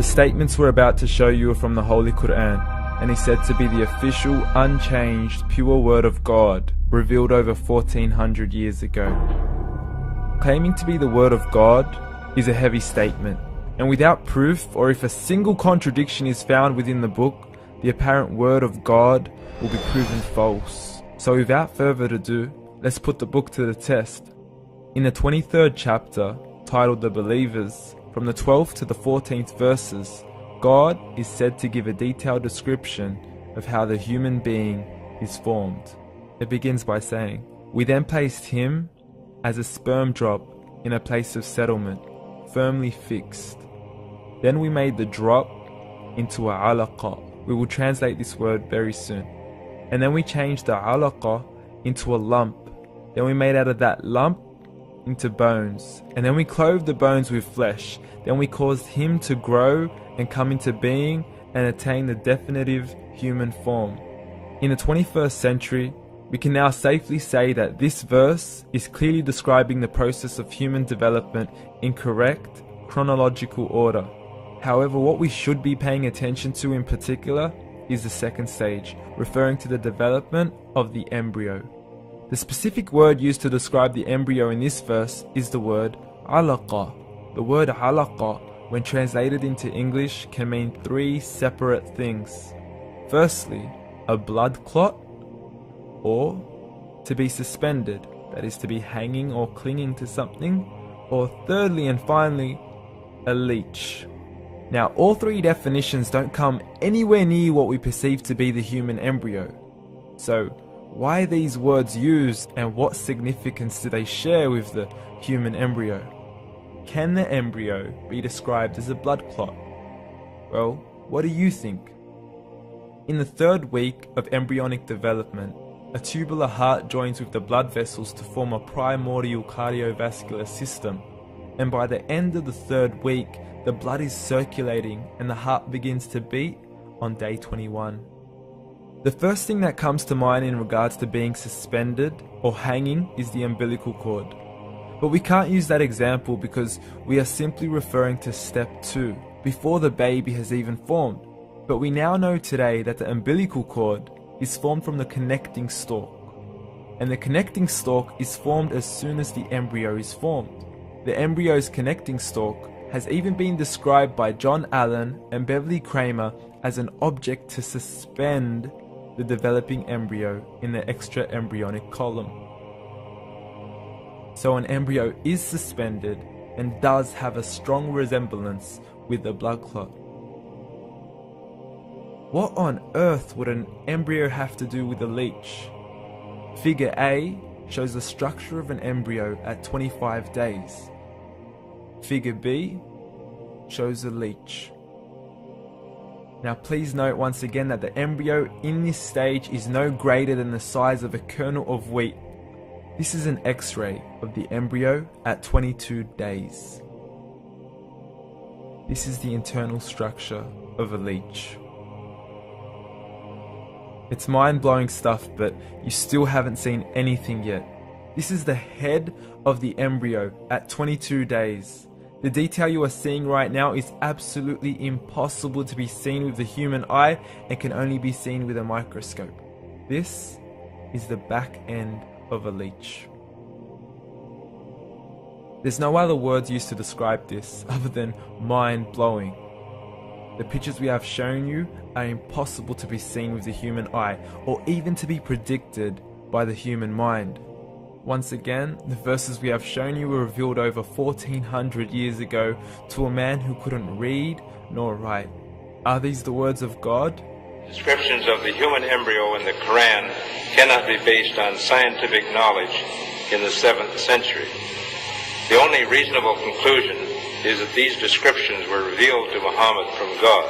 The statements we're about to show you are from the Holy Quran, and is said to be the official, unchanged, pure word of God, revealed over 1400 years ago. Claiming to be the word of God is a heavy statement, and without proof, or if a single contradiction is found within the book, the apparent word of God will be proven false. So without further ado, let's put the book to the test. In the 23rd chapter, titled The Believers, from the 12th to the 14th verses, God is said to give a detailed description of how the human being is formed. It begins by saying, "We then placed him as a sperm drop in a place of settlement, firmly fixed. Then we made the drop into a alaqa." We will translate this word very soon. "And then we changed the alaqa into a lump. Then we made out of that lump into bones. And then we clothed the bones with flesh. Then we caused him to grow and come into being and attain the definitive human form." In the 21st century, we can now safely say that this verse is clearly describing the process of human development in correct chronological order. However, what we should be paying attention to in particular is the second stage, referring to the development of the embryo. The specific word used to describe the embryo in this verse is the word alaqa. The word alaqa, when translated into English, can mean three separate things. Firstly, a blood clot, or to be suspended, that is to be hanging or clinging to something, or thirdly and finally, a leech. Now, all three definitions don't come anywhere near what we perceive to be the human embryo. So, why are these words used, and what significance do they share with the human embryo? Can the embryo be described as a blood clot? Well, what do you think? In the third week of embryonic development, a tubular heart joins with the blood vessels to form a primordial cardiovascular system, and by the end of the third week, the blood is circulating and the heart begins to beat on day 21. The first thing that comes to mind in regards to being suspended or hanging is the umbilical cord. But we can't use that example because we are simply referring to step 2, before the baby has even formed. But we now know today that the umbilical cord is formed from the connecting stalk. And the connecting stalk is formed as soon as the embryo is formed. The embryo's connecting stalk has even been described by John Allen and Beverly Kramer as an object to suspend the developing embryo in the extra-embryonic column. So an embryo is suspended and does have a strong resemblance with the blood clot. What on earth would an embryo have to do with a leech? Figure A shows the structure of an embryo at 25 days. Figure B shows a leech. Now please note once again that the embryo in this stage is no greater than the size of a kernel of wheat. This is an X-ray of the embryo at 22 days. This is the internal structure of a leech. It's mind-blowing stuff, but you still haven't seen anything yet. This is the head of the embryo at 22 days. The detail you are seeing right now is absolutely impossible to be seen with the human eye and can only be seen with a microscope. This is the back end of a leech. There's no other words used to describe this other than mind-blowing. The pictures we have shown you are impossible to be seen with the human eye or even to be predicted by the human mind. Once again, the verses we have shown you were revealed over 1400 years ago to a man who couldn't read nor write. Are these the words of God? Descriptions of the human embryo in the Quran cannot be based on scientific knowledge in the 7th century. The only reasonable conclusion is that these descriptions were revealed to Muhammad from God,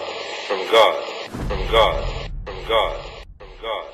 from God, from God, from God, from God.